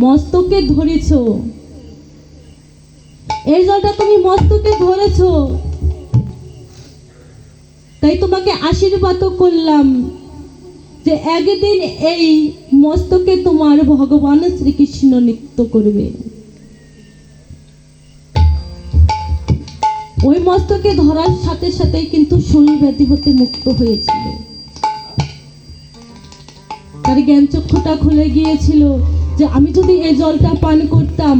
মস্তকে ধরেছ, এই জলটা তুমি মস্তকে ধরেছ, তাই তোমাকে আশীর্বাদ করলাম যে একদিন এই মস্তকে তোমার ভগবান শ্রীকৃষ্ণ নৃত্য করবে। ওই মস্তকে ধরার সাথে সাথে কিন্তু শূল ব্যাধি হতে মুক্ত হয়েছিল। তার জ্ঞান চক্ষুটা খুলে গিয়েছিল যে আমি যদি এই জলটা পান করতাম।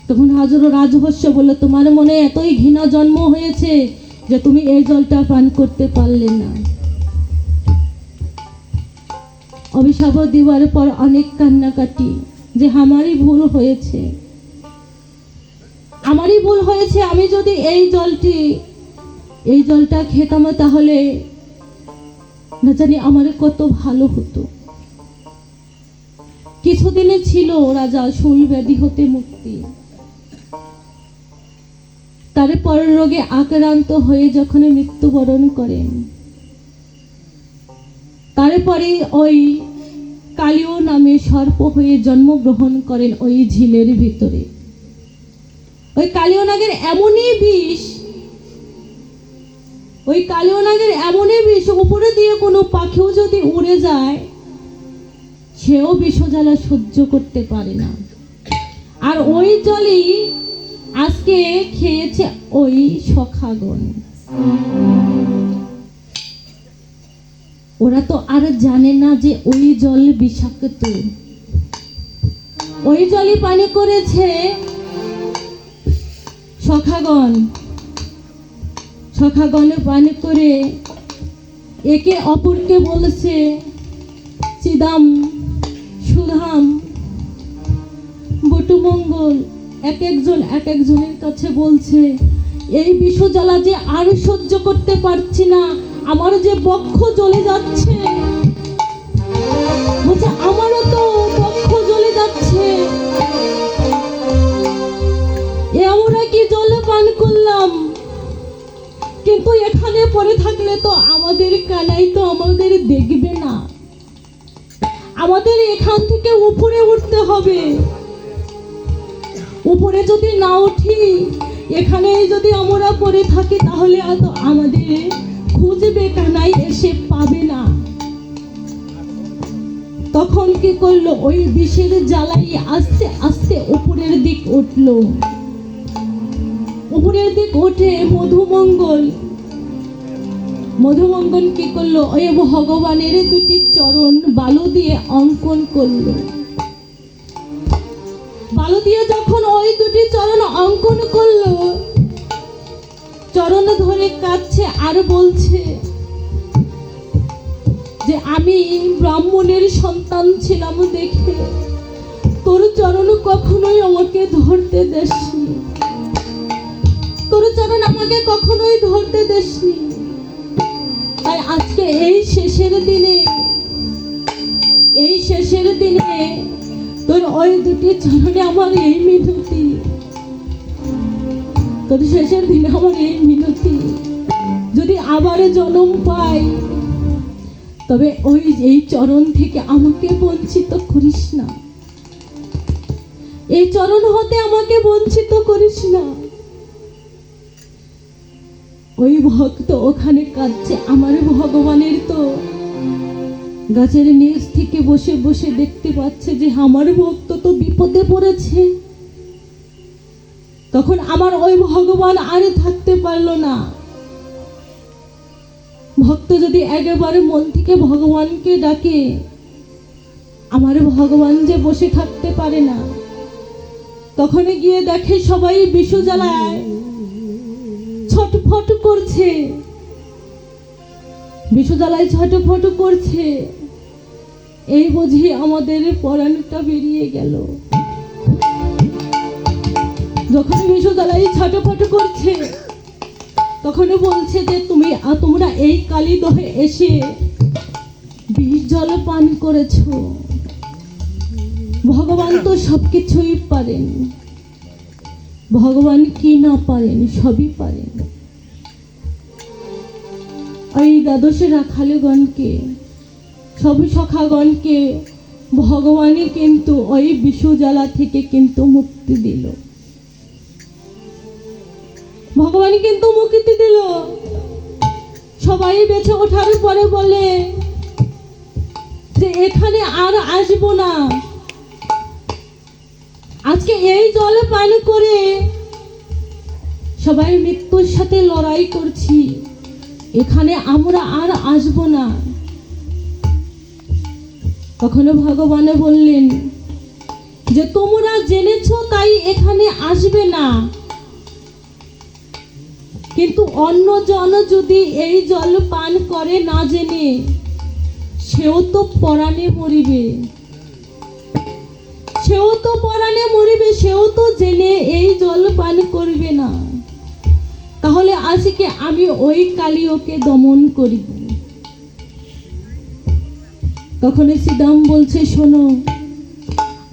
তখন হাজারো রাজহস্য বলল, তোমার মনে এতই ঘৃণা জন্ম হয়েছে যে তুমি এই জলটা পান করতে পারলে না। অভিশাপ দেওয়ার পর অনেক কান্নাকাটি, যে আমারই ভুল হয়েছে, আমারই ভুল হয়েছে। আমি যদি এই জলটা খেতাম তাহলে না জানি আমার কত ভালো হতো। কিছুদিনে ছিল রাজা শূল ব্যাধি হতে মুক্তি। তারপর রোগে আক্রান্ত হয়ে যখন মৃত্যুবরণ করেন, তারপরে ওই কালিয় নামে সর্প হয়ে জন্মগ্রহণ করেন ওই ঝিলের ভিতরে। ওই কালিয় নাগের এমনই বিষ, ওই কালিয় নাগের এমনই বিষ, উপরে দিয়ে কোনো পাখিও যদি উড়ে যায় সেও বিষজ্বালা সহ্য করতে পারে না। আর ওই জলই আজকে খেয়েছে ওই সখাগণ। ওরা তো আর জানে না যে ওই জল বিষাক্ত। ওই জলই পানি করেছে সখাগণ। সখাগণ পানি করে একে অপরকে বলছে চিদাম, সুধাম, বটুমঙ্গল। এক একজনের কাছে বলছে, এই বিষজ্বালা যে আর সহ্য করতে পারছি না, আমার যে বক্ষ জ্বলে যাচ্ছে। বলছে আমারও তো বক্ষ জ্বলে যাচ্ছে। আমরা কি জল পান করলাম, কিন্তু এখানে পড়ে থাকলে তো আমাদের কানাই তো আমাদের দেখবে না। আমাদের এখান থেকে উপরে উঠতে হবে। উপরে যদি না উঠি, এখানে যদি আমরা পড়ে থাকি, তাহলে আমাদের খুঁজবে কানাই, এসে পাবে না। তখন কি করলো, ওই বিষের জ্বালাই আস্তে আস্তে উপরের দিক উঠলো। উপরের দিক উঠে মধুমঙ্গল কি করলো, ওই ভগবানের দুটি চরণ বালু দিয়ে অঙ্কন করলো। বালু দিয়ে যখন ওই দুটি চরণ অঙ্কন করলো, চরণ ধরে কাঁদছে আর বলছে যে আমি ব্রাহ্মণের সন্তান ছিলাম দেখে তোর চরণ কখনোই আমাকে ধরতে দেসনি, তোর চরণ আমাকে কখনোই ধরতে দেসনি। তাই আজকে এই শেষের দিনে তোর ওই দুটি চরণে আমার এই মিনতি, তোর শেষের দিনে আমার এই মিনতি, যদি আবার জন্ম পাই তবে এই চরণ থেকে আমাকে বঞ্চিত করিস না, এই চরণ হতে আমাকে বঞ্চিত করিস না। ওই ভক্ত ওখানে কাঁদছে। আমার ভগবানের তো গাছের নিচ থেকে বসে বসে দেখতে পাচ্ছে যে আমার ভক্ত তো বিপদে পড়েছে। তখন আমার ওই ভগবান আর থাকতে পারলো না। ভক্ত যদি একেবারে মন থেকে ভগবানকে ডাকে, আমার ভগবান যে বসে থাকতে পারে না। তখন গিয়ে দেখে সবাই বিষজ্বালায় ছটফট করছে, বিষজ্বালায় ছটফট করছে। এই বুঝি আমাদের পরাণটা বেরিয়ে গেল। যখন বিষজ্বালায় ছটফট করছে, তখন বলছে যে তোমরা এই কালীদহে এসে বিষ জল পান করেছো। ভগবান তো সবকিছুই পারেন, ভগবান কি না পারেন, সবই পারেন। এই দ্বাদশে রাখালগণকে, সব সখাগণকে ভগবানই কিন্তু ওই বিষজ্বালা থেকে কিন্তু মুক্তি দিল। ভগবানই কিন্তু মুক্তি দিল। সবাই বেঁচে ওঠার পরে বলে যে এখানে আর আসবো না, আজকে এই জল পান করে সবাই মৃত্যুর সাথে লড়াই করছি, এখানে আমরা আর আসবো না। তখনও ভগবান বললেন যে তোমরা জেনেছো তাই এখানে আসবে না, কিন্তু অন্য জন যদি এই জল পান করে না জেনে, সেও তো পরাণে মরিবে, সেও তো পরাণে মরিবে, সেও তো জেনে এই জল পান করবে না। তাহলে আজকে আমি ওই কালিওকে দমন করিব। তখন শ্রীদাম বলছে, শোনো,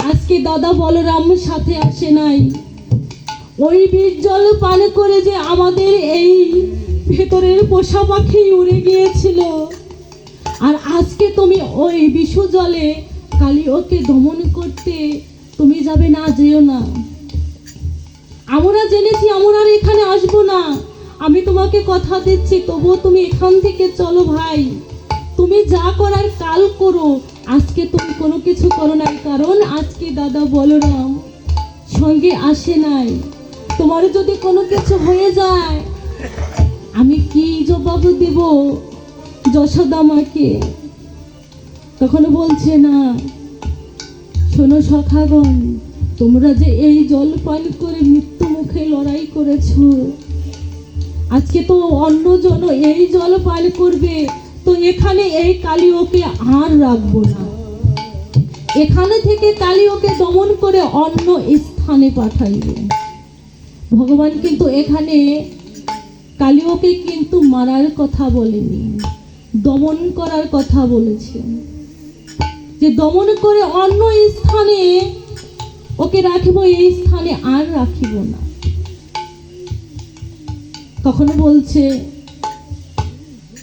আজকে দাদা বলরাম সাথে আসে নাই, ওই বীজ জল পান করে যে আমাদের এই ভেতরের পোষা পাখি উড়ে গিয়েছিল, আর আজকে তুমি ওই বিষ জলে কালিওকে দমন করতে তুমি যাবে না, যেও না। আমরা জেনেছি আমরা আর এখানে আসবো না, আমি তোমাকে কথা দিচ্ছি, তবুও তুমি এখান থেকে চলো ভাই, তুমি যা করার কাল করো, আজকে তুমি কোনো কিছু করো না, কারণ আজকে দাদা বলরাম সঙ্গে আসে নাই। তোমার যদি কোনো কিছু হয়ে যায় আমি কি জবাব দেব যশোদা মাকে? তখন বলছে, না শোনো সখাগণ, তোমরা যে এই জল পান করে মৃত্যু মুখে লড়াই করেছো, আজকে তো অন্য জন এই জল পান করবে, তো এখানে এই কালিওকে আর রাখবো না, এখানে থেকে কালিওকে দমন করে অন্য স্থানে পাঠাইবে। ভগবান কিন্তু এখানে কালিওকে কিন্তু মারার কথা বলেনি, দমন করার কথা বলেছে, যে দমন করে অন্য স্থানে ওকে রাখিব, এই স্থানে আর রাখিব না। তখন বলছে,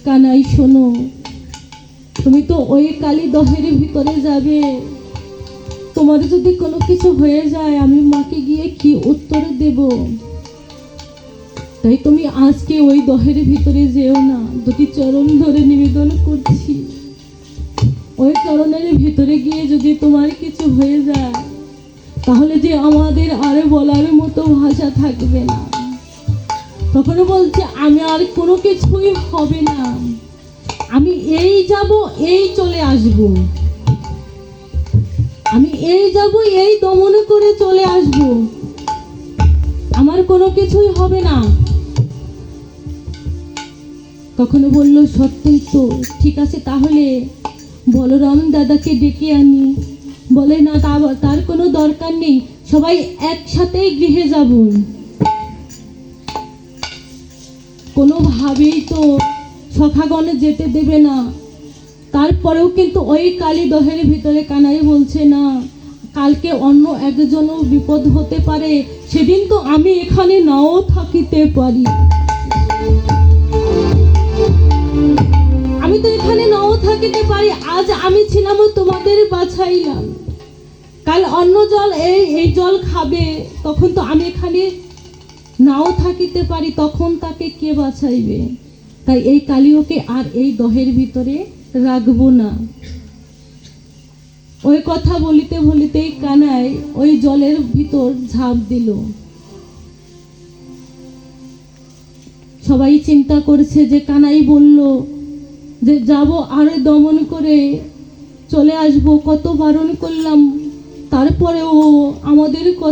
কানাই শোনো, তুমি তো ওই কালী দহের ভিতরে যাবে, তোমার যদি কোনো কিছু হয়ে যায় আমি মাকে গিয়ে কি উত্তর দেব? তাই তুমি আজকে ওই দহের ভিতরে যেও না, দুটি চরণ ধরে নিবেদন করছি, ওই চরণের ভিতরে গিয়ে যদি তোমার কিছু হয়ে যায় তাহলে যে আমাদের আর বলার মতো ভাষা থাকবে না। তখন বলছে, আমি আর কোনো কিছুই হবে না, আমি এই যাব এই চলে আসব, আমি এই যাব এই দমন করে চলে আসব, আমার কোনো কিছুই হবে না। তখন বলল, সত্যই তো, ঠিক আছে তাহলে বলরাম দাদাকে ডেকে আনি। বলে, না তার কোনো দরকার নেই, সবাই একসাথেই গৃহে যাব। কোনোভাবেই তো সখাগণে যেতে দেবে না। তারপরেও কিন্তু ওই কালী দহের ভিতরে কানাই বলছে, না কালকে অন্য একজনও বিপদ হতে পারে, সেদিন তো আমি এখানে নাও থাকিতে পারি, আমি তো এখানে নাও থাকিতে পারি, আজ আমি ছিলাম তোমাদের বাঁচাইলাম, কাল অন্য জল এই জল খাবে, তখন তো আমি এখানে নাও থাকিতে পারি, তখন তাকে কে বাঁচাইবে? তাই এই কালিওকে আর এই দহের ভিতরে রাখবো না। ওই কথা বলিতে বলিতেই কানাই ওই জলের ভিতর ঝাঁপ দিল। সবাই চিন্তা করছে যে কানাই বলল যে যাব আর দমন করে চলে আসব, কত বারণ করলাম, তারপরেও আমাদের